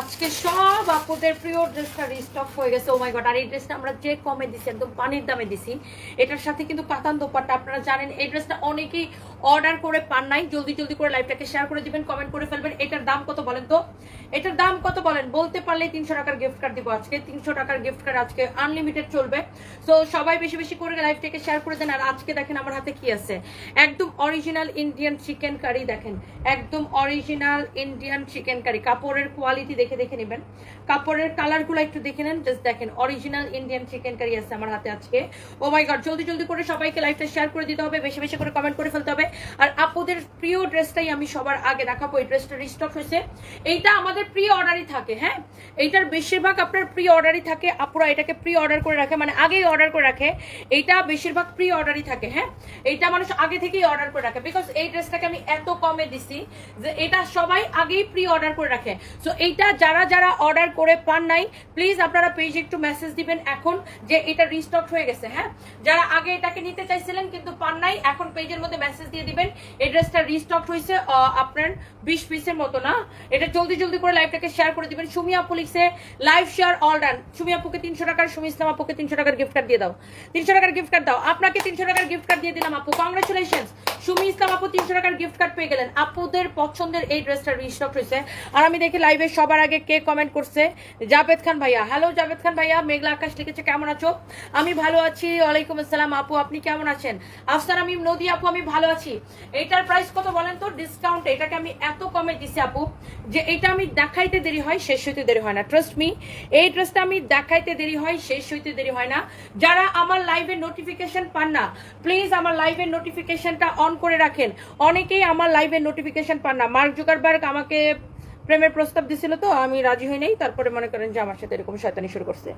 আজকে সব আপুদের প্রিয় ড্রেসটা রিস্টক হয়ে গেছে। ও মাই গড, আর এই ড্রেসটা আমরা যে কমে দিছি, একদম পানির দামে দিছি। এটার সাথে কিন্তু কাতান দোপাট্টা। আপনারা জানেন এই ড্রেসটা অনেকেই অর্ডার করে পান নাই। জলদি জলদি করে লাইভটাকে শেয়ার করে দিবেন, কমেন্ট করে ফেলবেন। এটার দাম কত বলেন তো? এটার দাম কত বলেন? বলতে পারলেই 300 টাকার গিফট কার্ড দিব আজকে। 300 টাকার গিফট কার্ড আজকে আনলিমিটেড চলবে। সো সবাই বেশি বেশি করে লাইভটাকে শেয়ার করে দেন। আর আজকে দেখেন আমার হাতে কি আছে, একদম অরিজিনাল ইন্ডিয়ান চিকেন কারি। দেখেন একদম অরিজিনাল ইন্ডিয়ান চিকেন কারি। কাপড়ের কোয়ালিটি দেখে দেখে নেবেন, কাপড়ের কালারগুলো একটু দেখে নেন। জাস্ট দেখেন অরিজিনাল ইন্ডিয়ান চিকেন কারি আছে আমার হাতে আজকে। ও মাই গড, জলদি জলদি করে সবাইকে লাইভটা শেয়ার করে দিতে হবে, বেশি বেশি করে কমেন্ট করে ফেলতে হবে। আর আপুদের প্রিয় ড্রেসটাই আমি সবার আগে দেখাবো। এই ড্রেসটা রিস্টক হয়েছে। এইটা আমাদের প্রি অর্ডারই থাকে। হ্যাঁ, এইটার বেশিরভাগ আপনার প্রি অর্ডারই থাকে। আপুরা এটাকে প্রি অর্ডার করে রাখে, মানে আগেই অর্ডার করে রাখে। এইটা বেশিরভাগ প্রি অর্ডারই থাকে। হ্যাঁ, এইটা মানুষ আগে থেকেই অর্ডার করে রাখে, বিকজ এই ড্রেসটাকে আমি এত কমে দিছি যে এটা সবাই আগেই প্রি অর্ডার করে রাখে। সো এইটা যারা যারা অর্ডার করে পান নাই, প্লিজ আপনারা পেজে একটু মেসেজ দিবেন এখন যে এটা রিস্টক হয়ে গেছে। হ্যাঁ, যারা আগে এটাকে নিতে চাইছিলেন কিন্তু পান নাই, এখন পেজের মধ্যে মেসেজ দিয়ে দিবেন এই ড্রেসটা রিস্টক হয়েছে। আপনার 20 পিসের মতো না, এটা জলদি জলদি করে লাইভটাকে শেয়ার করে দিবেন। সুমি আপু লিখছে live share all done. Sumi আপুকে 300 টাকার, সুমি ইসলাম আপুকে 300 টাকার গিফট কার্ড দিয়ে দাও। 300 টাকার গিফট কার্ড দাও। আপনাকে 300 টাকার গিফট কার্ড দিয়ে দিলাম আপু, কংগ্রেচুলেশনস। সুমি ইসলাম আপু 300 টাকার গিফট কার্ড পেয়ে গেলেন। আপুদের পছন্দের এই ড্রেসটা রিস্টক হয়েছে। আর আমি দেখি লাইভে সবার আগে কে কমেন্ট করছে, জাভেদ খান ভাইয়া। হ্যালো জাভেদ খান ভাইয়া। মেঘলা আকাশ লিখেছে কেমন আছো? আমি ভালো আছি, ওয়ালাইকুম আসসালাম আপু, আপনি কেমন আছেন? আফসার আমি নদী আপু আমি ভালো আছি। এইটার প্রাইস কত বলেন তো? ডিসকাউন্ট এটাকে আমি এত কমে দিছি আপু যে এটা আমি দেখাইতে দেরি হয়, শেষ হইতে দেরি হয় না। ট্রাস্ট মি, এই ড্রেসটা আমি দেখাইতে দেরি হয়, শেষ হইতে দেরি হয় না। যারা আমার লাইভের নোটিফিকেশন পান না, প্লিজ আমার লাইভের নোটিফিকেশনটা অন করে রাখেন। অনেকেই আমার লাইভের নোটিফিকেশন পান না। মার্ক জুকারবার্গ আমাকে প্রেমের প্রস্তাব দিছিল, তো আমি রাজি হই নাই। তারপরে মনে করেন যে আমার সাথে এরকম শয়তানি শুরু করছে।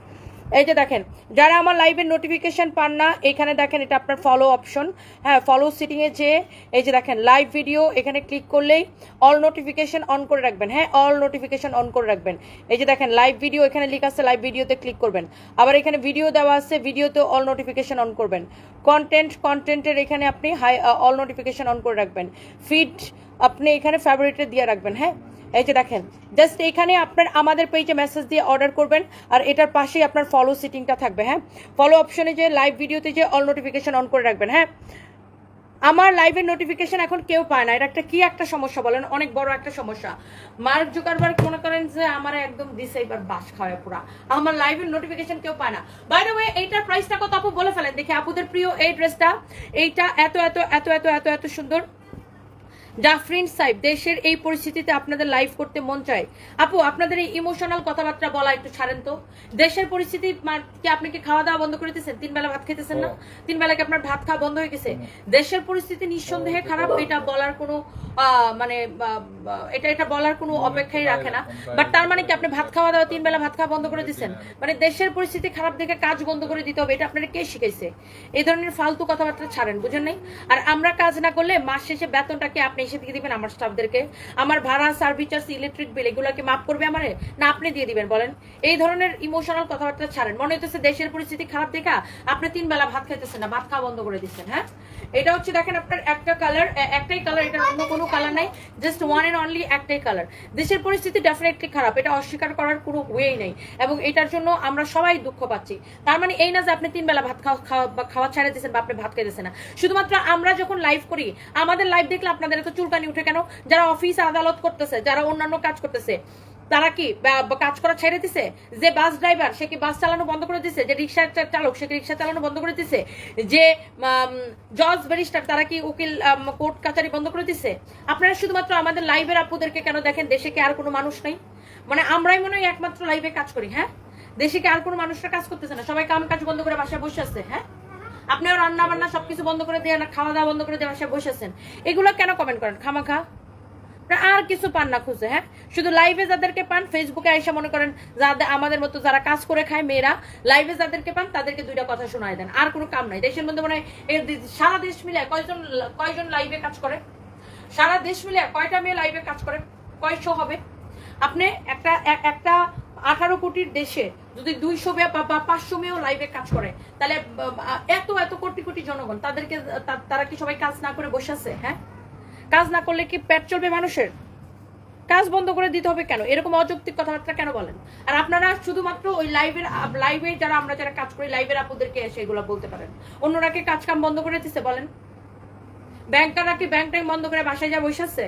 এই যে দেখেন, যারা আমার লাইভের নোটিফিকেশন পান না, এখানে দেখেন এটা আপনার ফলো অপশন। হ্যাঁ, ফলো সিটিং এ যে এই যে দেখেন লাইভ ভিডিও, এখানে ক্লিক করলেই অল নোটিফিকেশন অন করে রাখবেন। হ্যাঁ, অল নোটিফিকেশন অন করে রাখবেন। এই যে দেখেন লাইভ ভিডিও, এখানে লেখা আছে লাইভ ভিডিওতে ক্লিক করবেন। আবার এখানে ভিডিও দেওয়া আছে, ভিডিওতে অল নোটিফিকেশন অন করবেন। কন্টেন্টের এখানে আপনি অল নোটিফিকেশন অন করে রাখবেন। ফিড আপনি এখানে ফেভারিটে দিয়ে রাখবেন। হ্যাঁ, এই যে দেখেন জাস্ট এখানে আপনার আমাদের পেজে মেসেজ দিয়ে অর্ডার করবেন। আর এটার পাশেই আপনার ফলো সিটিংটা থাকবে। হ্যাঁ, ফলো অপশনে যে লাইভ ভিডিওতে যে অল নোটিফিকেশন অন করে রাখবেন। হ্যাঁ, আমার লাইভের নোটিফিকেশন এখন কেউ পায় না। এটা একটা কি একটা সমস্যা বলেন, অনেক বড় একটা সমস্যা। মার্ক জুকারবার্গ মনে করেন যে আমার একদম দিছে এবার বাস খাওয়া পুরা, আমার লাইভের নোটিফিকেশন কেউ পায় না। বাই দ্য ওয়ে, এইটার প্রাইসটা কত আপু বলে ফেলেন দেখি। আপুদের প্রিয় এই ড্রেসটা, এইটা এত এত এত এত এত এত সুন্দর। জাফরিন সাহেব, দেশের এই পরিস্থিতিতে আপনাদের লাইভ করতে মন চায়। আপু আপনাদের এই ইমোশনাল কথাবার্তা বলা একটু ছাড়েন তো। দেশের পরিস্থিতি কি আপনি কি খাওয়া দাওয়া বন্ধ করে দিয়েছেন? 3 বেলা ভাত খেতেছেন না? 3 বেলা কি আপনার ভাত খাওয়া বন্ধ হয়ে গেছে? দেশের পরিস্থিতি নিঃসন্দেহে খারাপ, এটা বলার কোনো মানে এটা বলার কোনো অপেক্ষাই রাখে না। বাট তার মানে কি আপনি ভাত খাওয়া দাওয়া 3 বেলা ভাত খাওয়া বন্ধ করে দিচ্ছেন? মানে দেশের পরিস্থিতি খারাপ দেখে কাজ বন্ধ করে দিতে হবে, এটা আপনারা কে শিখাইছে? এই ধরনের ফালতু কথাবার্তা ছাড়েন, বুঝেন নাই? আর আমরা কাজ না করলে মাস শেষে বেতনটাকে আপনি এসে দিয়ে দিবেন আমার স্টাফদেরকে? আমার ভাড়া, সার্ভিস চার্জ, ইলেকট্রিক বিল এগুলোকে মাফ করবে আমারে, না আপনি দিয়ে দিবেন বলেন? এই ধরনের ইমোশনাল কথাবার্তা ছাড়েন। মনে হইতেছে দেশের পরিস্থিতি খারাপ দেখা আপনি 3 বেলা ভাত খাইতেছেন না, ভাত খাওয়া বন্ধ করে দিচ্ছেন। হ্যাঁ, এটা হচ্ছে দেখেন আপনার একটা কালার, একটাই কালার, এটা অন্য কোনো কালার নাই, জাস্ট ওয়ান এন্ড অনলি একটাই কালার। দেশের পরিস্থিতি ডেফিনেটলি খারাপ, এটা অস্বীকার করার কোনো ওয়েই নেই, এবং এটার জন্য আমরা সবাই দুঃখ পাচ্ছি। তার মানে এই না যে আপনি 3 বেলা ভাত খাওয়া ছেড়ে দিচ্ছেন বা আপনি ভাত খাইতেছেন না। শুধুমাত্র আমরা যখন লাইভ করি, আমাদের লাইভ দেখলে আপনাদের এত চুলকানি উঠে কেন? যারা অফিস আদালত করতেছে, যারা অন্যান্য কাজ করতেছে, তারা কি কাজ করা ছেড়ে দিছে? যে বাস ড্রাইভার সে কি বাস চালানো বন্ধ করে দিছে? যে রিক্সা চালক সে কি রিক্সা চালানো বন্ধ করে দিছে? যে জজ ব্যারিস্টার তারা কি উকিল কোর্ট কাচারি বন্ধ করে দিছে? আপনারা শুধুমাত্র আমাদের লাইভের আপুদেরকে কেন দেখেন? দেশে কি আর কোনো মানুষ নাই? মানে আমরাই মনে হয় একমাত্র লাইভে কাজ করি? হ্যাঁ, দেশে কি আর কোনো মানুষরা কাজ করতেছে না? সবাই কাম কাজ বন্ধ করে বাসায় বসে আছে। হ্যাঁ, আপনিও রান্না বান্না সবকিছু বন্ধ করে দিয়ে, না খাওয়া দাওয়া বন্ধ করে দিয়ে বাসায় বসে আছেন। এগুলো কেন কমেন্ট করেন খামাখা? আর কিছু পান না খুঁজে। হ্যাঁ, শুধু লাইভে যাদেরকে পান, ফেসবুকে আইসা মনে করেন যাদের আমাদের মতো যারা কাজ করে খায় মেয়েরা, লাইভে যাদেরকে পান তাদেরকে 2টা কথা শোনায় দেন, আর কোনো কাম নাই। দেশের মধ্যে মনে হয় সারা দেশ মিলে কয়জন লাইভে কাজ করে? সারা দেশ মিলে কয়টা মেয়ে লাইভে কাজ করে? কয়শো হবে? আপনি একটা 18 কোটির দেশে যদি 200 বা 500 মেয়েও লাইভে কাজ করে, তাহলে এত এত কোটি কোটি জনগণ, তারা কি সবাই কাজ না করে বসে আছে? হ্যাঁ, কাজ না করলে কি পেট চলবে মানুষের? কাজ বন্ধ করে দিতে হবে কেন? এরকম অযৌক্তিক কথাবার্তা কেন বলেন? আর আপনারা শুধুমাত্র ওই লাইভে যারা কাজ করি লাইভের আপুদেরকে এসে এগুলো বলতে পারেন। অন্যরা কি কাজ কাম বন্ধ করে দিচ্ছে বলেন? ব্যাংকাররা কি ব্যাংক ট্যাঙ্ক বন্ধ করে বাসায় যা বসে আছে?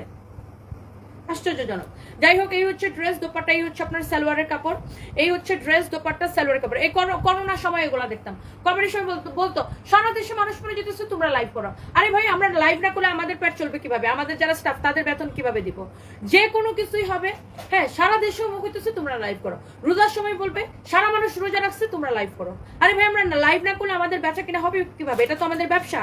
আশ্চর্যজনক। যাই হোক, এই হচ্ছে ড্রেস দোপাট্টা, এই হচ্ছে আপনার সালোয়ারের কাপড়, এই হচ্ছে ড্রেস দোপাট্টা সালোয়ারের কাপড়। এই করোনার সময় এগুলা দেখতাম, কমেডির সময় বলতো সারা দেশে মানুষ মরে যেতেছে তোমরা লাইভ করো। আরে ভাই, আমরা লাইভ না করলে আমাদের পেট চলবে কিভাবে? আমাদের যারা স্টাফ তাদের বেতন কিভাবে দিব? যে কোনো কিছুই হবে। হ্যাঁ, সারা দেশেও মুখ হইতেছে তোমরা লাইভ করো। রোজার সময় বলবে সারা মানুষ রোজা রাখছে তোমরা লাইভ করো। আরে ভাই, আমরা লাইভ না করলে আমাদের বেচা কিনা হবে কিভাবে? এটা তো আমাদের ব্যবসা।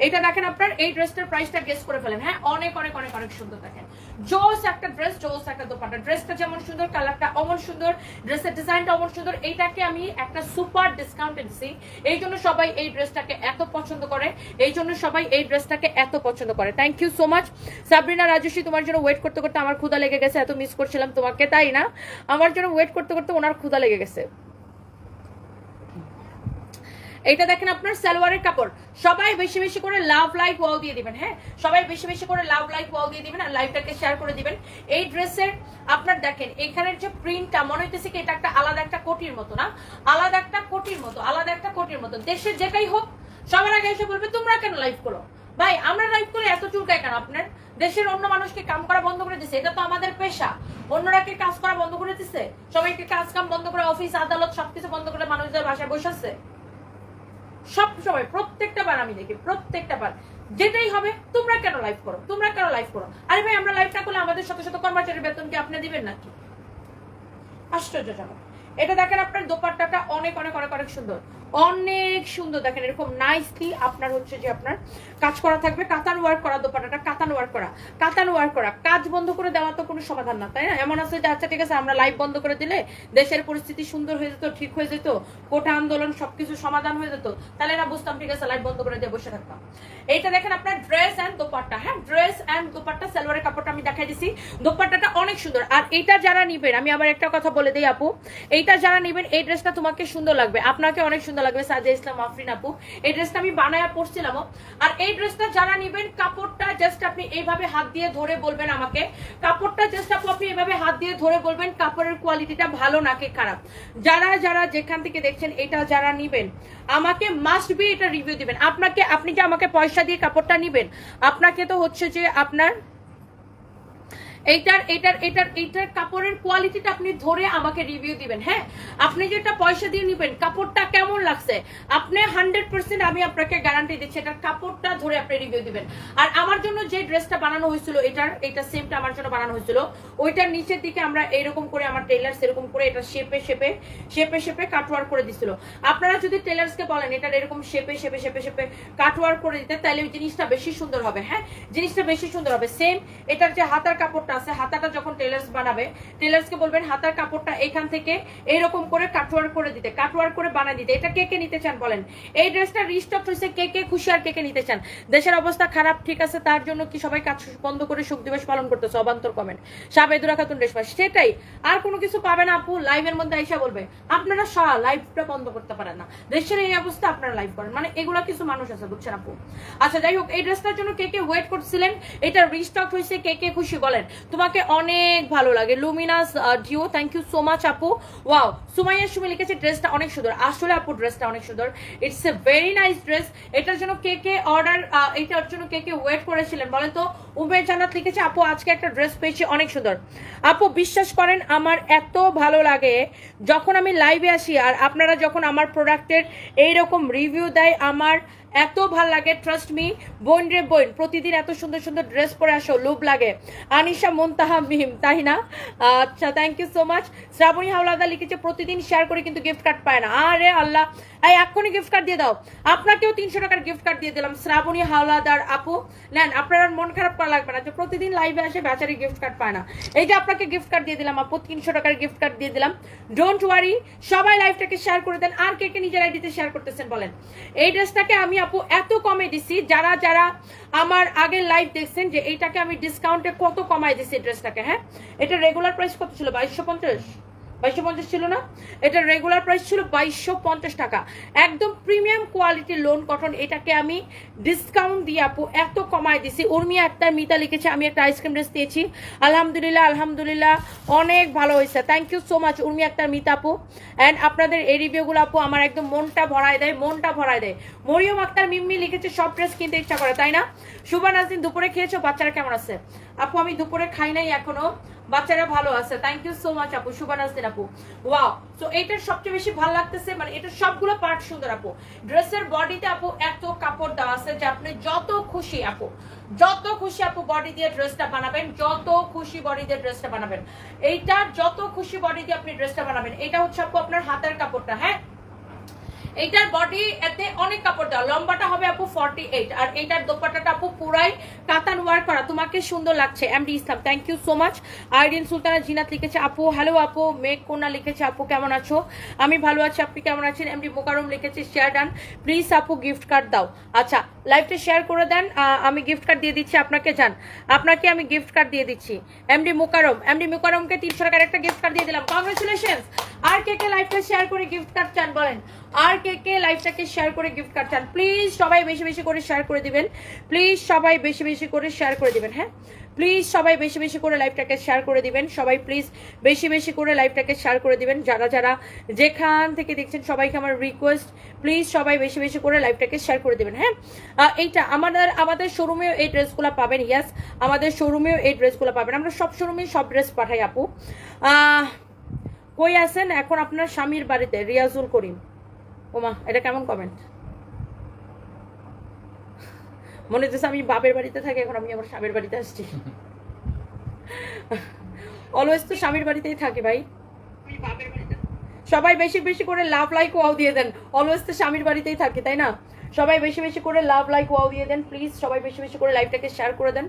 এটা দেখেন আপনার এই ড্রেসটার প্রাইসটা গেস করে ফেলেন। হ্যাঁ, অনেক অনেক অনেক অনেক সুন্দর। দেখেন জোস একটা ড্রেস, জোস একটা দোপাট্টা। ড্রেসটা যেমন সুন্দর, কালারটা অমন সুন্দর, ড্রেসের ডিজাইনটা অমন সুন্দর। এইটাকে আমি একটা সুপার ডিসকাউন্টে দিছি, এই জন্য সবাই এই ড্রেসটাকে এত পছন্দ করে, এই জন্য সবাই এই ড্রেসটাকে এত পছন্দ করে। Thank you so much Sabrina Rajaswi, তোমার জন্য ওয়েট করতে করতে আমার ক্ষুধা লেগে গেছে। এত মিস করছিলাম তোমাকে, তাই না? আমার জন্য ওয়েট করতে করতে ওনার ক্ষুধা লেগে গেছে। এটা দেখেন আপনার সালোয়ারের কাপড়। সবাই বেশি বেশি করে লাভ লাইক ওয়াও দিয়ে দিবেন। হ্যাঁ, সবাই বেশি বেশি করে লাভ লাইক ওয়াও দিয়ে দিবেন আর লাইভটাকে শেয়ার করে দিবেন। এই ড্রেসের আপনার দেখেন এখানের যে প্রিন্টটা মনে হইতেছে কি এটা একটা আলাদা একটা কোটির মতো, না আলাদা একটা কোটির মতো, আলাদা একটা কোটির মতো। দেশের যেটাই হোক সবার আগে এসে বলবে তোমরা কেন লাইভ করো? ভাই, আমরা লাইভ করে এত চুলকায় কেন আপনার? দেশের অন্য মানুষকে কাম করা বন্ধ করে দিচ্ছে, এটা তো আমাদের পেশা। অন্যরা কি কাজ করা বন্ধ করে দিচ্ছে? সবাইকে কাজ কাম বন্ধ করে অফিস আদালত সবকিছু বন্ধ করে মানুষদের বাসায় বসেছে। সব সময় প্রত্যেকটা বার আমি দেখি, প্রত্যেকটা বার যেটাই হবে তোমরা কেন লাইভ করো, তোমরা কেন লাইভ করো। আরে ভাই, আমরা লাইভ না করলে আমাদের শত শত কর্মচারীর বেতন কি আপনি দিবেন নাকি? আশ্চর্যজনক। এটা দেখেন আপনার দোপাট্টাটা অনেক অনেক অনেক অনেক সুন্দর, অনেক সুন্দর। দেখেন এরকম নাইসলি আপনার হচ্ছে যে আপনার কাজ করা থাকবে, কাতান ওয়ার্ক করা দোপাট্টাটা, কাতান ওয়ার্ক করা, কাতান ওয়ার্ক করা। কাজ বন্ধ করে দেওয়া তো কোনো সমাধান না, তাই না? এমন আছে যে আচ্ছা ঠিক আছে আমরা লাইভ বন্ধ করে দিলে দেশের পরিস্থিতি সুন্দর হয়ে যেত, ঠিক হয়ে যেত, কোটা আন্দোলন সবকিছু সমাধান হয়ে যেত, তাহলে না বুঝতাম ঠিক আছে লাইভ বন্ধ করে দিয়ে বসে থাকতাম। এইটা দেখেন আপনার ড্রেস এন্ড দোপাট্টা। হ্যাঁ, ড্রেস এন্ড দোপাট্টা সালোয়ারের কাপড়টা আমি দেখাই দিছি, দোপাট্টাটা অনেক সুন্দর। আর এইটা যারা নিবেন, আমি আবার একটা কথা বলে দিই আপু, এইটা যারা নিবেন এই ড্রেসটা তোমাকে সুন্দর লাগবে, আপনাকে অনেক সুন্দর লাগবে। সাজিয়া ইসলাম আফরিন আপু, এই ড্রেসটা আমি বানায়া পরছিলাম। আর এই ড্রেসটা যারা নিবেন কাপড়টা জাস্ট আপনি এইভাবে হাত দিয়ে ধরে বলবেন আমাকে, কাপড়টা জাস্ট আপনি এইভাবে হাত দিয়ে ধরে বলবেন কাপড়ের কোয়ালিটিটা ভালো নাকি খারাপ। যারা যারা যেখান থেকে দেখছেন এটা যারা নিবেন আমাকে মাস্ট বি এটা রিভিউ দিবেন। আপনাকে, আপনি যে আমাকে পয়সা দিয়ে কাপড়টা নিবেন, আপনাকে তো হচ্ছে যে আপনার এইটার কাপড়ের কোয়ালিটিটা আপনি ধরে আমাকে রিভিউ দিবেন। হ্যাঁ, আপনি যেটা পয়সা দিয়ে নিবেন কাপড়টা কেমন লাগছে আপনি 100% আমি আপনাকে গ্যারান্টি দিচ্ছি এটার কাপড়টা ধরে আপনি রিভিউ দিবেন। আর আমার জন্য যে ড্রেসটা বানানো হয়েছিল এটা সেমটা আমার জন্য বানানো হয়েছিল, ওইটার নিচের দিকে আমরা এইরকম করে আমার টেলার্স এরকম করে এটা শেপে শেপে শেপে শেপে কাটওয়ার্ক করে দিছিল। আপনারা যদি টেলার্সকে বলেন এটার এরকম শেপে শেপে শেপে শেপে কাটওয়ার্ক করে দিতে, তাহলে জিনিসটা বেশি সুন্দর হবে। হ্যাঁ, জিনিসটা বেশি সুন্দর হবে। সেম এটার যে হাতার কাপড়টা আছে, হাতাটা যখন টেলার্স বানাবে টেলার্সকে বলবেন হাতার কাপড়টা এখান থেকে এইরকম করে কাটওয়ার্ক করে দিতে, কাটওয়ার্ক করে বানিয়ে দিতে। এটা কে কে নিতে চান বলেন? এই ড্রেসটা রিস্টক হয়েছে, কে কে খুশি আর কে কে নিতে চান? দেশের অবস্থা খারাপ, ঠিক আছে, তার জন্য কি সবাই কাজ বন্ধ করে শোক দিবস পালন করতেছে? অবান্তর কমেন্ট। সাবেদুরা খাতুন রেশমা, সেটাই, আর কোনো কিছু পাবে না আপু। লাইভের মধ্যে আইসা বলবে আপনারা লাইভটা বন্ধ করতে পারেন না, দেশের এই অবস্থা আপনারা লাইভ করেন, মানে এগুলা কিছু মানুষ আছে, বুঝছেন আপু? আচ্ছা যাই হোক, এই ড্রেসটার জন্য কে কে ওয়েট করছিলেন, এটা রিস্টক হয়েছে, কে কে খুশি বলেন? তোমাকে অনেক ভালো লাগে luminous deo, thank you so much আপু। ওয়াও, সুমাইয়া সুমি লিখেছে ড্রেসটা অনেক সুন্দর। আসলে আপু ড্রেসটা অনেক সুন্দর, it's a very nice dress. এটার জন্য কে কে অর্ডার, এটার জন্য কে কে ওয়েট করেছিলেন বলেন তো? উমের জান্নাত লিখেছে আপু আজকে একটা ড্রেস পেয়েছি অনেক সুন্দর। আপু বিশ্বাস করেন আমার এত ভালো লাগে যখন আমি লাইভে আসি আর আপনারা যখন আমার প্রোডাক্টের এইরকম রিভিউ দেয়, আমার এত ভাল লাগে। ট্রাস্ট মি বোন রে বোন, প্রতিদিন এত সুন্দর সুন্দর ড্রেস পরে আসো, লুব লাগে। আনিশা মুনতাহা মিম, তাই না? আচ্ছা thank you so much. Shraboni Howlader লিখেছে প্রতিদিন শেয়ার করে কিন্তু গিফট কার্ড পায় না। আরে আল্লাহ, এই এক্ষুনি গিফট কার্ড দিয়ে দাও। আপনাকেও 300 টাকার গিফট কার্ড দিয়ে দিলাম শ্রাবণী হাওলাদার আপু, নেন। আপনার মন খারাপ করা লাগবে না যে প্রতিদিন লাইভে আসে বেচারি গিফট কার্ড পায় না। এই যে আপনাকে গিফট কার্ড দিয়ে দিলাম আপু, 300 টাকার গিফট কার্ড দিয়ে দিলাম। ডোন্ট ওয়ারি, সবাই লাইভটাকে শেয়ার করে দেন। আর কে কে নিজের আইডিতে শেয়ার করতেছেন বলেন? এই ড্রেসটাকে আমি আপু এত কমে দিছি, যারা যারা আমার আগের লাইভ দেখছেন যে এইটাকে আমি ডিসকাউন্টে কত কমাই দিছি ড্রেসটাকে। হ্যাঁ, এটা রেগুলার প্রাইস কত ছিল? 2250। 2250 ছিল না? এটা রেগুলার প্রাইস ছিল 2250 টাকা। একদম প্রিমিয়াম কোয়ালিটির লোন কটন, এটাকে আমি ডিসকাউন্ট দিয়ে আপু এত কমায় দিছি। উর্মি আক্তার মিতা লিখেছে আমি একটা আইসক্রিম ড্রেস দিয়েছি, আলহামদুলিল্লাহ আলহামদুলিল্লাহ অনেক ভালো হয়েছে। Thank you so much Urmi Akter Mita আপু। অ্যান্ড আপনাদের এই রিভিউগুলো আপু আমার একদম মনটা ভরায় দেয়, মনটা ভরায় দেয়। মরিয়ম আক্তার মিম্মি লিখেছে সব ড্রেস কিনতে ইচ্ছা করে, তাই না? শুভা নাজদিন দুপুরে খেয়েছো? বাচ্চারা কেমন আছে? আপু আমি দুপুরে খাই নাই এখনো, বাচ্চারা ভালো আছে। থ্যাংক ইউ সো মাচ আপু, শুভা নাজদিন আপু। ওয়াও, সো এইটার সবচেয়ে বেশি ভালো লাগতেছে, মানে এটা সবগুলো পার্ট সুন্দর আপু। ড্রেসের বডিতে আপু এত কাপড় দেওয়া আছে যে আপনি যত খুশি আপু, যত খুশি আপু বডি দিয়ে ড্রেসটা বানাবেন, যত খুশি বডি দিয়ে ড্রেসটা বানাবেন। এইটা যত খুশি বডি দিয়ে আপনি ড্রেসটা বানাবেন। এটা হচ্ছে আপু আপনার হাতের কাপড়টা, হ্যাঁ এইটার বডি এতে অনেক কাপড় দেওয়া, লম্বাটা হবে আপু 48, আর এইটার দোপাট্টাটা আপু পুরাই কাতান ওয়ার্ক করা। তোমাকে সুন্দর লাগছে MD Islam, thank you so much. Irin Sultana Jinat লিখেছে আপু হ্যালো আপু। মেঘ কন্যা লিখেছে আপু কেমন আছো? আমি ভালো আছি, আপনি কেমন আছেন? এমডি মোকারম লিখেছে শেয়ার ডান, প্লিজ আপু গিফট কার্ড দাও। আচ্ছা লাইভটা শেয়ার করে দেন, আমি গিফট কার্ড দিয়ে দিচ্ছি আপনাকে। যান, আপনাকে আমি গিফট কার্ড দিয়ে দিচ্ছি। এমডি মোকারমকে 300 টাকার একটা গিফট কার্ড দিয়ে দিলাম, কংগ্রেচুলেশনস। আর কে কে লাইভটা শেয়ার করে গিফট কার্ড চান বলেন? আর কে কে লাইভটাকে শেয়ার করে গিফট কার্ড চান? প্লিজ সবাই বেশি বেশি করে শেয়ার করে দিবেন, প্লিজ সবাই বেশি বেশি করে শেয়ার করে দিবেন। হ্যাঁ প্লিজ সবাই বেশি বেশি করে লাইভটাকে শেয়ার করে দিবেন, সবাই প্লিজ বেশি বেশি করে লাইভটাকে শেয়ার করে দিবেন। যারা যারা যেখান থেকে দেখছেন সবাইকে আমার রিকোয়েস্ট, প্লিজ সবাই বেশি বেশি করে লাইভটাকে শেয়ার করে দিবেন। হ্যাঁ এইটা আমাদের শোরুমেও এই ড্রেসগুলো পাবেন। ইয়াস, আমাদের শোরুমেও এই ড্রেসগুলো পাবেন। আমরা সব শোরুমে সব ড্রেস পাঠাই আপু। কই আছেন এখন? আপনার স্বামীর বাড়িতে। রিয়াজুল করিম, ওমা এটা কেমন কমেন্ট? মনে হচ্ছে আমি বাপের বাড়িতে থাকি, এখন আমি আমার স্বামীর বাড়িতে আসছি। অলওয়েজ তো স্বামীর বাড়িতেই থাকে ভাই। সবাই বেশি বেশি করে লাভ লাইক ওয়াও দিয়ে দেন, অলওয়েজ তো স্বামীর বাড়িতেই থাকে তাই না? সবাই বেশি বেশি করে লাভ লাইক ওয়াও দিয়ে দেন প্লিজ, সবাই বেশি বেশি করে লাইভটাকে শেয়ার করে দেন।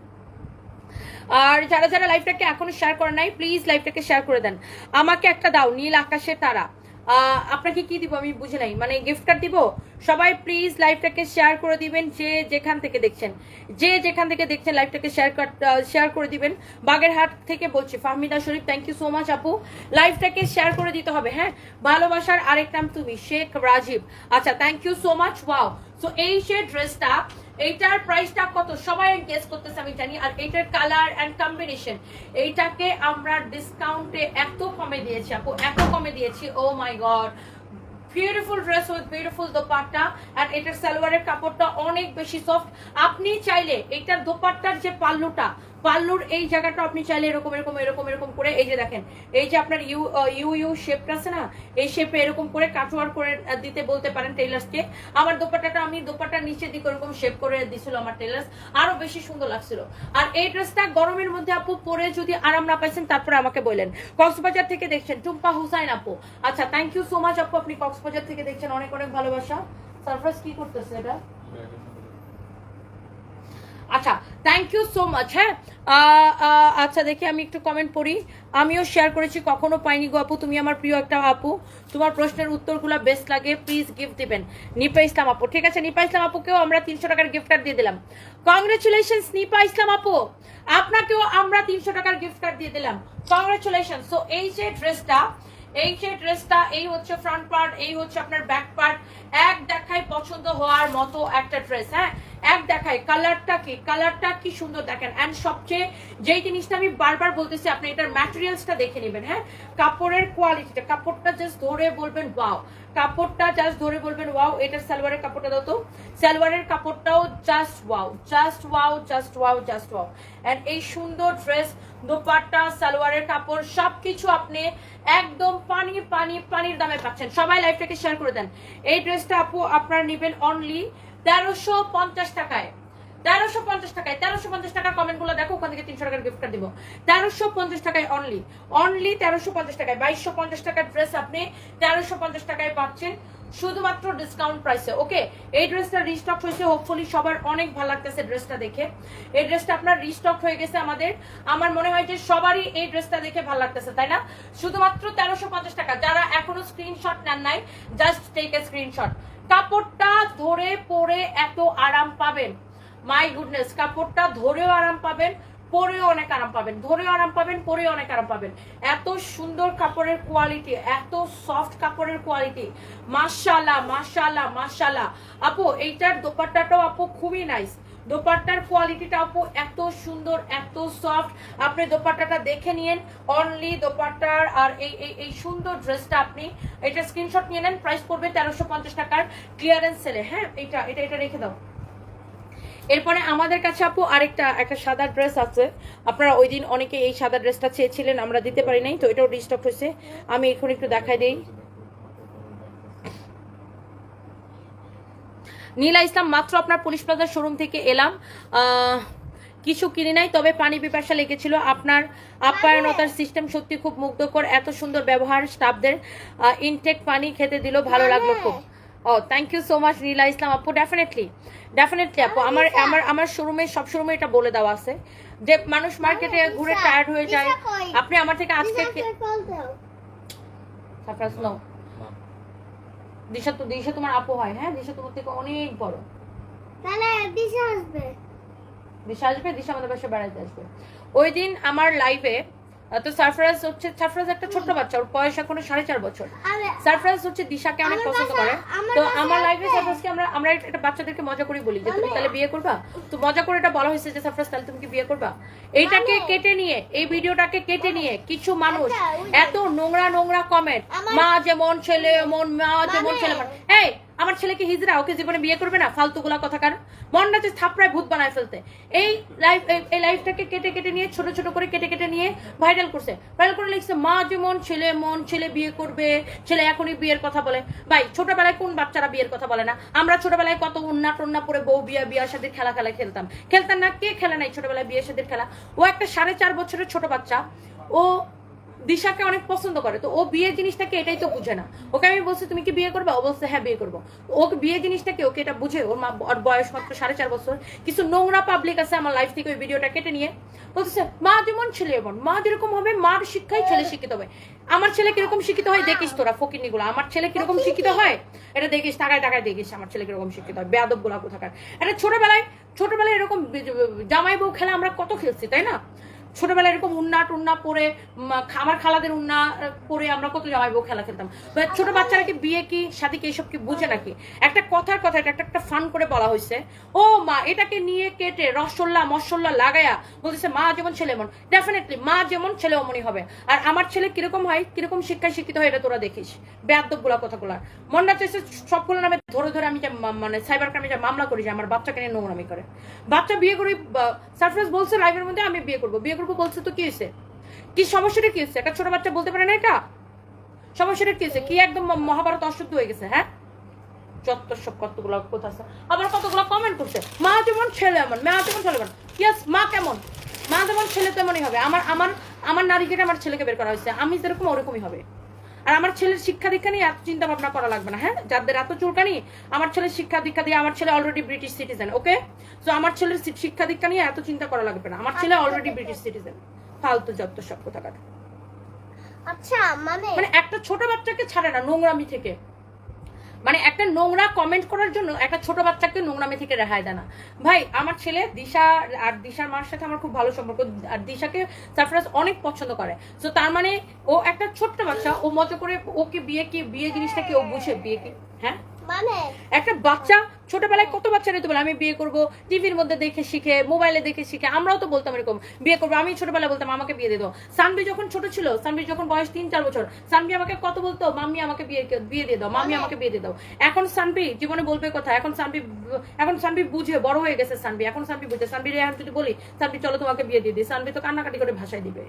আর যারা যারা লাইভটাকে এখনো শেয়ার করে নাই প্লিজ লাইভটাকে শেয়ার করে দেন। আমাকে একটা দাও, নীল আকাশের তারা। আপনাকে কি দিব আমি বুঝি নাই, মানে গিফট কার্ড দিব? সবাই প্লিজ লাইভটাকে শেয়ার করে দিবেন, যে যেখান থেকে দেখছেন, যে যেখান থেকে দেখছেন লাইভটাকে শেয়ার করে দিবেন। বাগেরহাট থেকে বলছি ফাহমিদা শরীফ, থ্যাংক ইউ সো মাচ আপু। লাইভটাকে শেয়ার করে দিতে হবে। হ্যাঁ ভালোবাসার আরেক নাম তুমি, শেখ রাজীব। আচ্ছা thank you so much. Wow, so এই সে ড্রেসটা, এইটার প্রাইসটা কত সবাই গেস করতেছে আমি জানি। আর এইটার কালার এন্ড কম্বিনেশন, এইটাকে আমরা ডিসকাউন্টে এত কমে দিয়েছি আপু, এত কমে দিয়েছি। Oh my god, beautiful dress with beautiful dupatta. আর এটার সালোয়ারের কাপড়টা অনেক বেশি সফট। আপনি চাইলে এইটার দোপাট্টার যে পাল্লুর এই জায়গাটা আপনি চাইলে এরকম এরকম এরকম এরকম করে, এই যে দেখেন এই যে আপনার ইউ শেপটা আছে না, এই শেপে এরকম করে কাটওয়ার করে দিতে বলতে পারেন টেইলার্সকে। আমার দোপাট্টাটা আমি দোপাট্টার নিচে দিকে এরকম শেপ করে দিছিল আমার টেইলার্স, আরো বেশি সুন্দর লাগছিল। আর এই ড্রেসটা গরমের মধ্যে আপু পরে যদি আরাম না পাইছেন তারপরে আমাকে বললেন। কক্সবাজার থেকে দেখছেন টুম্পা হুসাইন আপু, আচ্ছা থ্যাংক ইউ সো মাচ আপু, আপনি কক্সবাজার থেকে দেখছেন, অনেক অনেক ভালোবাসা। সারপ্রাইজ কি করতেছে এটা? আচ্ছা থ্যাংক ইউ সো মাচ। হ্যাঁ আচ্ছা দেখি আমি একটু কমেন্ট পড়ি। আমিও শেয়ার করেছি, কখনো পাইনি গো আপু, তুমি আমার প্রিয় একটা আপু, তোমার প্রশ্নের উত্তরগুলো বেস্ট লাগে, প্লিজ গিফট দিবেন। নিপা ইসলাম আপু, ঠিক আছে নিপা ইসলাম আপুকেও আমরা 300 টাকার গিফট কার্ড দিয়ে দিলাম। কংগ্রেচুলেশনস নিপা ইসলাম আপু, আপনাকেও আমরা 300 টাকার গিফট কার্ড দিয়ে দিলাম, কংগ্রেচুলেশন। সো এই যে ড্রেসটা, এই হচ্ছে ফ্রন্ট পার্ট, এই হচ্ছে আপনার ব্যাক পার্ট। এক দেখায় পছন্দ হওয়ার মতো একটা ড্রেস। হ্যাঁ এক দেখায় কালারটা কি সুন্দর দেখেন। এন্ড সবচেয়ে যেই জিনিসটা আমি বারবার বলতেছি, আপনি এটার ম্যাটেরিয়ালসটা দেখে নেবেন। হ্যাঁ কাপড়ের কোয়ালিটিটা, কাপড়টা জাস্ট ধরে বলবেন ওয়াও, কাপড়টা জাস্ট ধরে বলবেন ওয়াও। এটার সালোয়ারের কাপড়টা দাও তো, সালোয়ারের কাপড়টাও just wow, just wow, just wow, just wow. And এই সুন্দর ড্রেস, দোপাট্টা, সালোয়ারের কাপড় সবকিছু আপনি একদম পানির দামে পাচ্ছেন। সবাই লাইভটাকে শেয়ার করে দেন। এই ড্রেসটা আপু আপনারা নেবেন অনলি 1350 টাকায়, 1350 টাকায়। 1350 টাকার কমেন্ট গুলো দেখো, ওখান থেকে 300 টাকার গিফট কার্ড দিব। 1350 টাকায় অনলি 1350 টাকায়। 2250 টাকার ড্রেস আপনি 1350 টাকায় পাচ্ছেন, শুধুমাত্র ডিসকাউন্ট প্রাইসে। ওকে, এই ড্রেসটা রিস্টক হয়েছে, হোপফুলি সবার অনেক ভালো লাগতেছে ড্রেসটা দেখে। এই ড্রেসটা আপনার রিস্টক হয়ে গেছে আমাদের, আমার মনে হয় যে সবারই এই ড্রেসটা দেখে ভালো লাগতেছে তাই না? শুধুমাত্র 1350 টাকা। যারা এখনো স্ক্রিনশট নেন নাই, জাস্ট টেক এ স্ক্রিনশট। কাপড়টা ধরে পরে এত আরাম পাবেন, মাই গুডনেস, কাপড়টা ধরেও আরাম পাবেন, পরেও অনেক আরাম পাবেন, ধরেও আরাম পাবেন, পরেও অনেক আরাম পাবেন। এত সুন্দর কাপড়ের কোয়ালিটি, এত সফট কাপড়ের কোয়ালিটি, মাশাআল্লাহ মাশাআল্লাহ মাশাআল্লাহ। আপু এইটার দোপাট্টাটাও আপু খুবই নাইস, দোপাট্টার কোয়ালিটিটা আপু এত সুন্দর, এত সফট। আপনি দোপাট্টাটা দেখে নিয়েন, অনলি দোপাট্টার আর এই সুন্দর ড্রেসটা আপনি এটা স্ক্রিনশট নিয়ে নেন। প্রাইস পড়বে 1350 টাকার ক্লিয়ারেন্স সেলে। হ্যাঁ, এটা এটা এটা রেখে দাও। এরপরে আমাদের কাছে আপু একটা সাদা ড্রেস আছে। আপনারা ওই দিন অনেকে এই সাদা ড্রেসটা চেয়েছিলেন, আমরা দিতে পারি নাই, তো এটাও রিস্টক হয়েছে। আমি এখন একটু দেখাই দেই। নীলা ইসলাম, মাত্র আপনার পুলিশ প্লাজার শোরুম থেকে এলাম, কিছু কিনি নাই, তবে পানি পিপাসা লেগেছিল। আপনার আপ্যায়নতার সিস্টেম সত্যি খুব মুগ্ধকর, এত সুন্দর ব্যবহার, স্টাফদের ইনটেক পানি খেতে দিল, ভালো লাগলো খুব। ও থ্যাংক ইউ সো মাচ নীলা ইসলাম আপু। ডেফিনেটলি আপু, আমার শোরুমে, সব শোরুমে এটা বলে দেওয়া আছে যে মানুষ মার্কেটে ঘুরে টায়ার্ড হয়ে যায়। আপনি আমার থেকে আজকে দিশা তোমার আপু হয়। হ্যাঁ, দিশা তোমার থেকে অনেক বড়। দিশা আসবে, দিশা আমাদের বাসায় বেড়াতে আসবে। ওই দিন আমার লাইভে তো সারফরাজ একটা ছোট্ট বাচ্চা, ওর বয়স এখনো 4.5 বছর। সারফরাজ দিশাকে অনেক পছন্দ করে। তো আমার লাইভে সারফরাজকে আমরা এটা বাচ্চাদেরকে মজা করে বলি যে তুমি তাহলে বিয়ে করবা। তো মজা করে এটা বলা হয়েছে যে সারফরাজ তাহলে তুমি কি বিয়ে করবা। এইটাকে কেটে নিয়ে, এই ভিডিওটাকে কেটে নিয়ে কিছু মানুষ এত নোংরা কমেন্ট, মা যেমন ছেলে এমন, মা যেমন ছেলে এমন। এই আমার ছেলেকে হিজরা, ওকে জীবনে বিয়ে করবে না, ফালতুগুলা কথাকার। মন নাচে থাপড়ায় ভূত বানায় ফেলতে। এই লাইফটাকে কেটে নিয়ে, ছোট করে কেটে নিয়ে ভাইরাল করছে। ভাইরাল করে লিখছে মা যেমন ছেলে মন, ছেলে বিয়ে করবে, ছেলে এখনই বিয়ের কথা বলে। ভাই, ছোটবেলায় কোন বাচ্চারা বিয়ের কথা বলে না? আমরা ছোটবেলায় কত উন্না টন্না পরে বউ বিয়ার সাথে খেলা খেলতাম না? কে খেলে নাই ছোটবেলায় বিয়ের সাথে খেলা? ও একটা 4.5 বছরের ছোট বাচ্চা, ও দিশাকে অনেক পছন্দ করে। তো ও বিয়ে জিনিসটাকে এটাই তো বুঝে না। ওকে আমি বলছি তুমি কি বিয়ে করবে, ও বলছে হ্যাঁ বিয়ে করবো। ওকে বিয়ে জিনিসটাকে, ওকে এটা বুঝে, ওর বয়স মাত্র 4.5 বছর। কিছু নোংরা পাবলিক আছে আমার লাইফ থেকে ওই ভিডিওটা কেটে নিয়ে বলতেছে মা যেমন ছেলে এমন, মা যেরকম হবে মার শিক্ষাই ছেলে শিক্ষিত হবে। আমার ছেলে কিরকম শিক্ষিত হয় দেখিস তোরা ফকিনি গুলা। আমার ছেলে কিরকম শিক্ষিত হয় এটা দেখিস, টাকায় দেখিস আমার ছেলে কিরকম শিক্ষিত হয়। বেয়াদব গুলা কোথাকার। এটা ছোটবেলায় এরকম জামাই বউ খেলা আমরা কত খেলছি, তাই না? ছোটবেলায় এরকম উন্না পরে, আমার খালাদের উন্না পরে আমরা কত জামাই বউ খেলা খেলতাম। ছোট বাচ্চারা কি বিয়ে কি শাদী কি এসব কি বুঝে নাকি? একটা কথার কথা, এটা একটা ফান করে বলা হয়েছে। ও মা এটাকে নিয়ে কেটে রসগোল্লা মশল্লা লাগায়া বলতেছে মা যেমন ছেলে এমন। ডেফিনেটলি মা যেমন ছেলে অমনই হবে। আর আমার ছেলে কিরকম হয়, কিরকম শিক্ষায় শিক্ষিত হয় এটা তোরা দেখিস। বেয়াদব গুলা কথাগুলা মনটা চাইছে সবগুলো নামে ধরে আমি মানে সাইবার ক্রাইমে মামলা করি যে আমার বাচ্চাকে নিয়ে নোংরামি করে। বাচ্চা বিয়ে করি, সারপ্রাইজ বলছে লাইভের মধ্যে আমি বিয়ে করবো বলছে, তো কি হয়েছে? কি সমস্যাটা কি হচ্ছে? একটা ছোট বাচ্চা বলতে পারে না এটা? সমস্যাটা কি হচ্ছে? কি একদম মহাভারত অশুদ্ধ হয়ে গেছে? হ্যাঁ, যত সব কতগুলো কথা আছে। আবার কতগুলো কমেন্ট করছে মা যেমন ছেলে এমন, মা যেমন ছেলে এমন। ইয়েস, মা কেমন, মা যেমন ছেলে তেমনই হবে। আমার নারীকে আমার ছেলেকে বের করা হয়েছে, আমি যেরকম ওরকমই হবে। আর আমার ছেলের শিক্ষা দীক্ষা নিয়ে এত চিন্তা ভাবনা করা লাগবে না। হ্যাঁ, যাদের এত চুলকানি, আমার ছেলের শিক্ষা দীক্ষা দিয়ে, আমার ছেলে অলরেডি ব্রিটিশ সিটিজেন। ওকে, তো আমার ছেলের শিক্ষা দীক্ষা নিয়ে এত চিন্তা করা লাগবে না। আমার ছেলে অলরেডি ব্রিটিশ সিটিজেন। ফালতু যত সব কোথাকার। আচ্ছা, মানে একটা ছোট বাচ্চাকে ছাড়ে না নোংরামি থেকে। মানে একটা নোংরা কমেন্ট করার জন্য একটা ছোট বাচ্চাকে নোংরামি থেকে রেহাই দেয় না। ভাই, আমার ছেলে দিশা আর দিশার মার সাথে আমার খুব ভালো সম্পর্ক, আর দিশাকে সারফরাজ অনেক পছন্দ করে। তো তার মানে ও একটা ছোট্ট বাচ্চা, ও মজা করে ওকে বিয়ে জিনিসটা কি ও বুঝে বিয়ে কি। হ্যাঁ, মানে একটা বাচ্চা ছোটবেলায় কত বাচ্চারা তো বলে আমি বিয়ে করবো, টিভির মধ্যে দেখে শিখে, মোবাইলে দেখে শিখে। আমরাও তো বলতাম এরকম বিয়ে করবো। আমি ছোটবেলায় বলতাম আমাকে বিয়ে দিয়ে দাও। সানভি যখন ছোট ছিল, সানভি যখন বয়স 3-4 বছর, সানভি আমাকে কত বলতো মাম্মি আমাকে বিয়ে দিয়ে দাও, মাম্মি আমাকে বিয়ে দিয়ে দাও। এখন সানভি জীবনে বলবে কথা, এখন সানভি বুঝে বড় হয়ে গেছে। সানভি এখন বুঝে। সানভির এখন যদি বলি সানভি চলো তোমাকে বিয়ে দিয়ে দিই, সানভি তো কান্নাকাটি করে ভাষায় দিবে।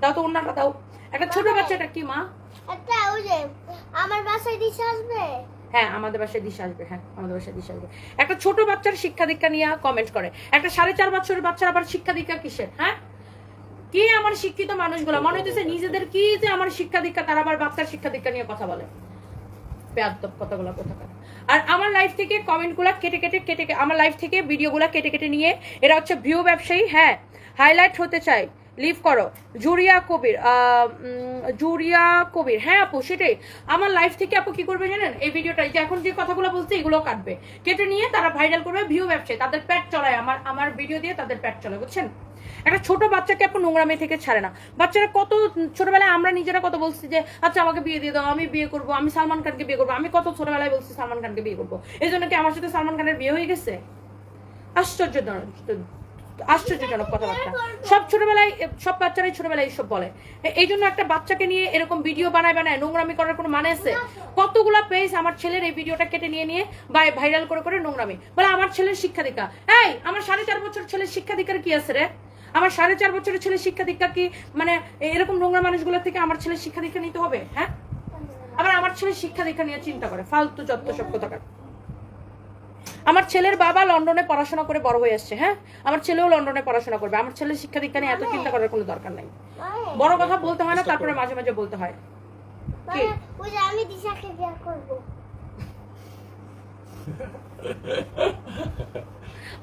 তাও তো অন্যটা দাও। একটা ছোট বাচ্চাটা কি মা, একটা ওই যে আমার বাসায় দিশা আসবে। হ্যাঁ, আমাদের বাসায় দিশা আসবে। হ্যাঁ, আমাদের বাসায় দিশা আসবে। একটা ছোট বাচ্চার শিক্ষা দীক্ষা নিয়ে কমেন্ট করে। একটা 4.5 বছরের বাচ্চার আবার শিক্ষা দীক্ষা কিসের? হ্যাঁ, কি আমার শিক্ষিত মানুষগুলো মনে হচ্ছে নিজেদের কি যে আমার শিক্ষা দীক্ষা, তারা আবার বাচ্চার শিক্ষা দীক্ষা নিয়ে কথা বলে। বেয়াদব কথাগুলো কোথাকার। আর আমার লাইফ থেকে কমেন্টগুলো কেটে আমার লাইফ থেকে ভিডিওগুলো কেটে নিয়ে এরা হচ্ছে ভিউ ব্যবসায়ী। হ্যাঁ, হাইলাইট হতে চাই, লিভ করো। জুরিয়া কবির। হ্যাঁ আপু, সেটাই। আমার লাইফ থেকে আপু কি করবে জানেন? এই ভিডিওটা যে এখন যে কথাগুলো বলছে এগুলো কাটবে, কেটে নিয়ে তারা ভাইরাল করবে। ভিউ ব্যবসায়ী, তাদের পেট চলায়, আমার ভিডিও দিয়ে তাদের পেট চলে, বুঝছেন? একটা ছোট বাচ্চাকে আপু নোংরামি থেকে ছাড়ে না। বাচ্চারা কত ছোটবেলায় আমরা নিজেরা কত বলছি যে আচ্ছা আমাকে বিয়ে দিয়ে দাও, আমি বিয়ে করবো, আমি সালমান খানকে বিয়ে করবো। আমি কত ছোটবেলায় বলছি সালমান খানকে বিয়ে করবো, এই জন্য কি আমার সাথে সালমান খানের বিয়ে হয়ে গেছে? আশ্চর্যজনক কথাবার্তা। সব ছোটবেলায় সব বাচ্চারাই ছোটবেলায় এইসব বলে। এই জন্য একটা বাচ্চাকে নিয়ে এরকম ভিডিও বানায় নোংরামি করার কোনো মানে আছে? কতগুলা পেজ আমার ছেলের এই ভিডিওটা কেটে নিয়ে নিয়ে ভাইরাল করে নোংরামি বলে আমার ছেলের শিক্ষা দীক্ষা। এই আমার 4.5 বছর ছেলের শিক্ষা দীক্ষার কি আছে রে? আমার 4.5 বছরের ছেলের শিক্ষা দীক্ষা কি মানে এরকম নোংরা মানুষগুলোর থেকে আমার ছেলের শিক্ষা দীক্ষা নিতে হবে? হ্যাঁ, আবার আমার ছেলের শিক্ষা দীক্ষা নিয়ে চিন্তা করে ফালতু যত সব কথাকার। আমার ছেলের বাবা লন্ডনে পড়াশোনা করে বড় হয়ে আসছে। হ্যাঁ, আমার ছেলেও লন্ডনে পড়াশোনা করবে। আমার ছেলের শিক্ষা দীক্ষা নিয়ে এত চিন্তা করার কোনো দরকার নাই। বড় কথা বলতে হয় না, তারপরে মাঝে মাঝে বলতে হয়। কি আমি দিশাকে বিয়ে করব?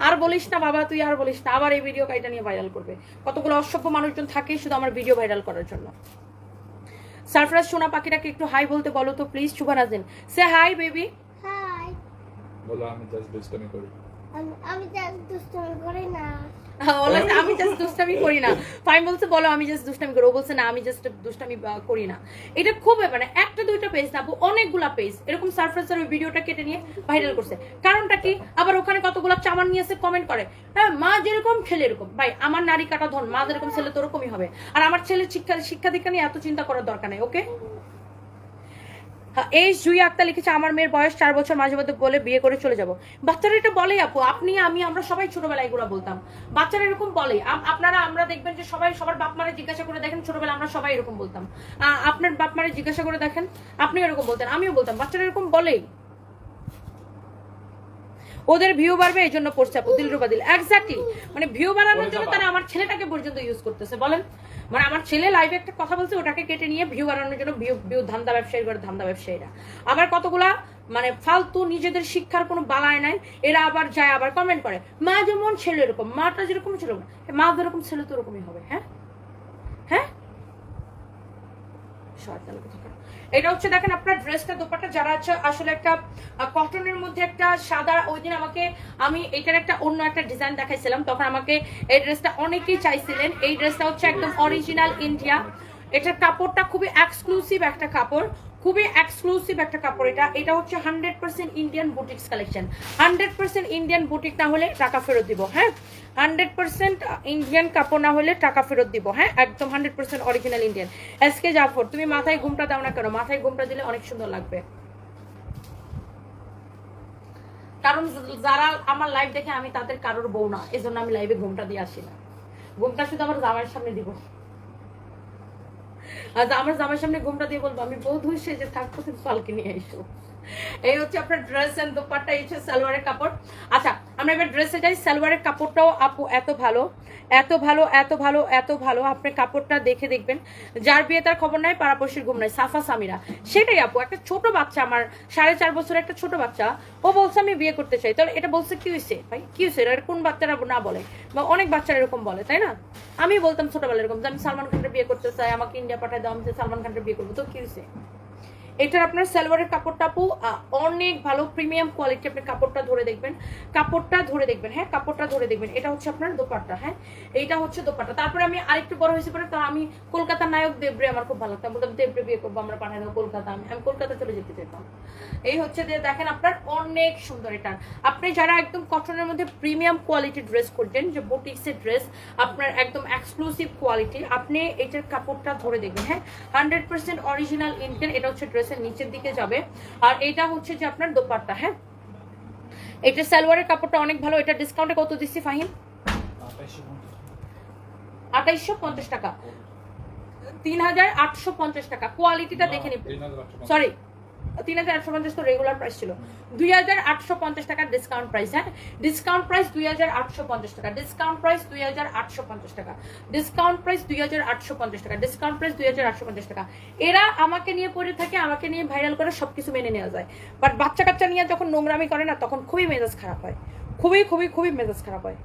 আর বলিস না বাবা, তুই আর বলিস না। আবার এই ভিডিও কাইটা নিয়ে ভাইরাল করবে। কতগুলো অসভ্য মানুষজন থাকে শুধু আমার ভিডিও ভাইরাল করার জন্য। সারফরাজ সোনা পাখিটাকে একটু হাই বলতে বলো তো please. Shubha Najin, say hi baby. Hi বলো আমি জাস্ট দুষ্টামি করি। আমি জাস্ট দুষ্টামি করি না। আমি জাস্ট দুষ্টামি করি না। ফাইন বলছে বলো আমি জাস্ট দুষ্টামি করি। ও বলছে না আমি জাস্ট দুষ্টামি করি না। এটা খুব মানে একটা দুইটা পেজ না, অনেকগুলা পেজ এরকম সারফরাজের ওই ভিডিওটা কেটে নিয়ে ভাইরাল করছে। কারণটা কি? আবার ওখানে কতগুলা চামান নিয়ে এসে কমেন্ট করে, হ্যাঁ মা যেরকম ছেলে এরকম। ভাই আমার নারী কাটা ধন, মা যেরকম ছেলে তো ওরকমই হবে। আর আমার ছেলের শিক্ষা দীক্ষা নিয়ে এত চিন্তা করার দরকার নেই। ওকে, এই জুই আক্তার লিখেছে আমার মেয়ের বয়স 4 বছর, মাঝে মধ্যে বলে বিয়ে করে চলে যাব। বাচ্চারা এটা বলেই আপু, আপনি আমি আমরা সবাই ছোটবেলায় এগুলো বলতাম। বাচ্চারা এরকম বলে। আপনারা আমরা দেখবেন যে সবাই সবার বাপ মারে জিজ্ঞাসা করে দেখেন, ছোটবেলায় আমরা সবাই এরকম বলতাম। আপনার বাপ মারে জিজ্ঞাসা করে দেখেন, আপনি এরকম বলতেন, আমিও বলতাম। বাচ্চারা এরকম বলেই। ওদের ভিউ বাড়বে এই জন্য পড়ছে আপু দিলরুবাদিল। এক্স্যাক্টলি, মানে ভিউ বাড়ানোর জন্য তারা আমার ছেলেটাকে পর্যন্ত ইউজ করতেছে। বলেন, মানে আমার ছেলে লাইভে একটা কথা বলছে, ওটাকে কেটে নিয়ে ভিউ বাড়ানোর জন্য ভিউ ধান্দা ব্যবসায়ী করে ধান্দা ব্যবসায়ীরা। আবার কতগুলা মানে ফালতু নিজেদের শিক্ষার কোনো বালায় নাই, এরা আবার যায় আবার কমেন্ট করে মা যেমন ছেলে এরকম, মাটা যেরকম ছিল মা যেরকম ছেলে তো ওরকমই হবে। হ্যাঁ হ্যাঁ, এটা হচ্ছে দেখেন আপনার ড্রেসটা দোপাট্টা যারা আছে আসলে একটা কটনের মধ্যে একটা সাদা। ওই দিন আমাকে আমি এটার একটা অন্য একটা ডিজাইন দেখাইছিলাম, তখন আমাকে এই ড্রেসটা অনেকেই চাইছিলেন। এই ড্রেসটা হচ্ছে একদম অরিজিনাল ইন্ডিয়া। এটার কাপড়টা খুবই এক্সক্লুসিভ একটা কাপড়, খুবই এক্সক্লুসিভ একটা কাপড়। এটা হচ্ছে 100% Indian boutiques collection. 100% Indian boutique না হলে টাকা ফেরত দিব। হ্যাঁ, 100% ইন্ডিয়ান কাপড় না হলে টাকা ফেরত দিব। হ্যাঁ, একদম 100% অরিজিনাল ইন্ডিয়ান। এসকে জাফর, তুমি মাথায় ঘুমটা দাও না কেন? মাথায় ঘুমটা দিলে অনেক সুন্দর লাগবে। কারণ যারা আমার লাইভ দেখে আমি তাদের কারোর বউ না, এজন্য আমি লাইভে ঘুমটা দিয়ে আসি না। ঘুমটা শুধু আমার জামাইয়ের সামনে দিব। আর আমার জামাইয়ের সামনে ঘুমটা দিয়ে বলবো আমি বউ ধুইছে যে থাকতো তুমি পালকে নিয়ে এসো। এই হচ্ছে আপনার ড্রেস এন্ড দোপাট্টা, এই হচ্ছে সালোয়ারের কাপড়। আচ্ছা আমরা এবার ড্রেসে যাই। সালোয়ারের কাপড়টাও আপু এত ভালো, এত ভালো, এত ভালো, এত ভালো। আপনি কাপড়টা দেখে দেখবেন। যার বিয়ে তার খবর নাই, পাড়াপড়শির ঘুম নাই, সাফা সামিরা। সেটাই আপু, একটা ছোট বাচ্চা, আমার 4.5 বছরের একটা ছোট বাচ্চা, ও বলছে আমি বিয়ে করতে চাই। তাহলে এটা বলছে কি হয়েছে ভাই? কি হয়েছে? এটা কোন বাচ্চারা না বলে? বা অনেক বাচ্চারা এরকম বলে, তাই না? আমি বলতাম ছোটবেলা এরকম যে আমি সালমান খানকে বিয়ে করতে চাই, আমাকে ইন্ডিয়া পাঠায় দাও, আমি সালমান খানকে বিয়ে করবো। তো কি হয়েছে? এটার আপনার সালোয়ারের কাপড়টা আপু অনেক ভালো, প্রিমিয়াম কোয়ালিটি। আপনি কাপড়টা ধরে দেখবেন, কাপড়টা ধরে দেখবেন। হ্যাঁ, কাপড়টা ধরে দেখবেন। এটা হচ্ছে আপনার দোপাট্টা। হ্যাঁ, এইটা হচ্ছে দোপাট্টা। তারপরে আমি আরেকটু বড় হয়েছে পরে তো আমি কলকাতার নায়ক দেবরে আমার খুব ভালো লাগতো। বলতাম দেবরে বিয়ে করবো, আমরা পাঠাই দেবো কলকাতা। আমি কলকাতা চলে যেতে চাইতাম। এই হচ্ছে যে দেখেন আপনার অনেক সুন্দর। এটা আপনি যারা একদম কটনের মধ্যে প্রিমিয়াম কোয়ালিটি ড্রেস করছেন, যে বুটিক্সের ড্রেস আপনার একদম এক্সক্লুসিভ কোয়ালিটি, আপনি এটার কাপড়টা ধরে দেখবেন। হ্যাঁ, 100% অরিজিনাল ইন্ডিয়ান। এটা হচ্ছে ড্রেসের নিচের দিকে যাবে, আর এটা হচ্ছে যে আপনার দোপাট্টা। হ্যাঁ, এটা সালোয়ারের কাপড়টা অনেক ভালো। এটা ডিসকাউন্টে কত দিচ্ছি ফাহিম? 2850 টাকা, 3850 টাকা। কোয়ালিটিটা দেখে নিন। সরি, 3850 তো রেগুলার প্রাইস ছিল। 2850 টাকা ডিসকাউন্ট প্রাইস। হ্যাঁ, ডিসকাউন্ট প্রাইস 2850 টাকা, ডিসকাউন্ট প্রাইস 2850 টাকা, ডিসকাউন্ট প্রাইস 2850 টাকা, ডিসকাউন্ট প্রাইস 2850 টাকা। এরা আমাকে নিয়ে পড়ে থাকে, আমাকে নিয়ে ভাইরাল করে সবকিছু মেনে নেওয়া যায়। বাট বাচ্চা কাচ্চা নিয়ে যখন নোংরামি করে না, তখন খুবই মেজাজ খারাপ হয়, খুবই খুবই খুবই মেজাজ খারাপ হয়।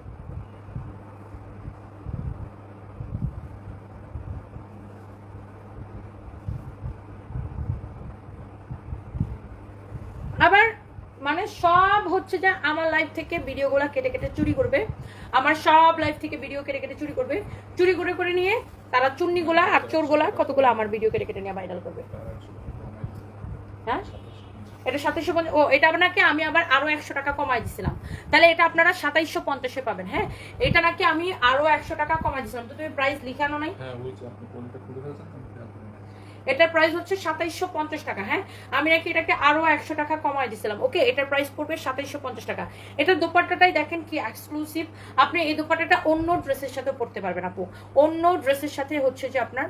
আবার মানে মানে সব হচ্ছে যে আমার লাইভ থেকে ভিডিওগুলো কেটে কেটে চুরি করবে, আমার সব লাইভ থেকে ভিডিও কেটে কেটে চুরি করবে, চুরি করে করে নিয়ে তারা চুন্নিগুলা আর চোরগুলা কতগুলো আমার ভিডিও কেটে কেটে নিয়ে ভাইরাল করবে। হ্যাঁ এটা 2750, ও এটা নাকি আমি আবার আরো 100 টাকা কমাই দিছিলাম, তাহলে এটা আপনারা 2750 পাবেন। হ্যাঁ এটা নাকি আমি আরো 100 টাকা কমাই দিছিলাম, তো তুমি প্রাইস লিখানো নাই? হ্যাঁ ওই যে আপনি কোনটা খুলে ফেলছেন আমি খেয়াল করি না। এটার প্রাইস হচ্ছে 2750 টাকা। হ্যাঁ আমি নাকি এটাকে আরো 100 টাকা কমাই দিছিলাম। ওকে এটার প্রাইস পড়বে 2750 টাকা। এটার দোপাট্টাটাই দেখেন কি এক্সক্লুসিভ, আপনি এই দোপাট্টাটা অন্য ড্রেসের সাথে পরতে পারবেন আপু, অন্য ড্রেসের সাথে হচ্ছে যে আপনার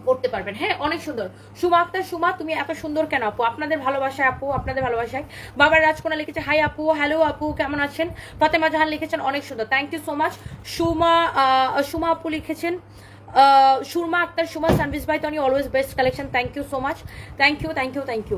পড়তে পারবেন। হ্যাঁ অনেক সুন্দর। সুমা আক্তার, সুমা তুমি এত সুন্দর কেন আপু? আপনাদের ভালোবাসায় আপু, আপনাদের ভালোবাসায়। বাবার রাজকোনা লিখেছে হাই আপু, হ্যালো আপু কেমন আছেন। ফাতেমা জাহান লিখেছেন অনেক সুন্দর, thank you so much. Suma আপু লিখেছেন সুরমা আক্তার, সুমা সানভিস ভাই Tony always best collection, thank you so much, thank you thank you thank you.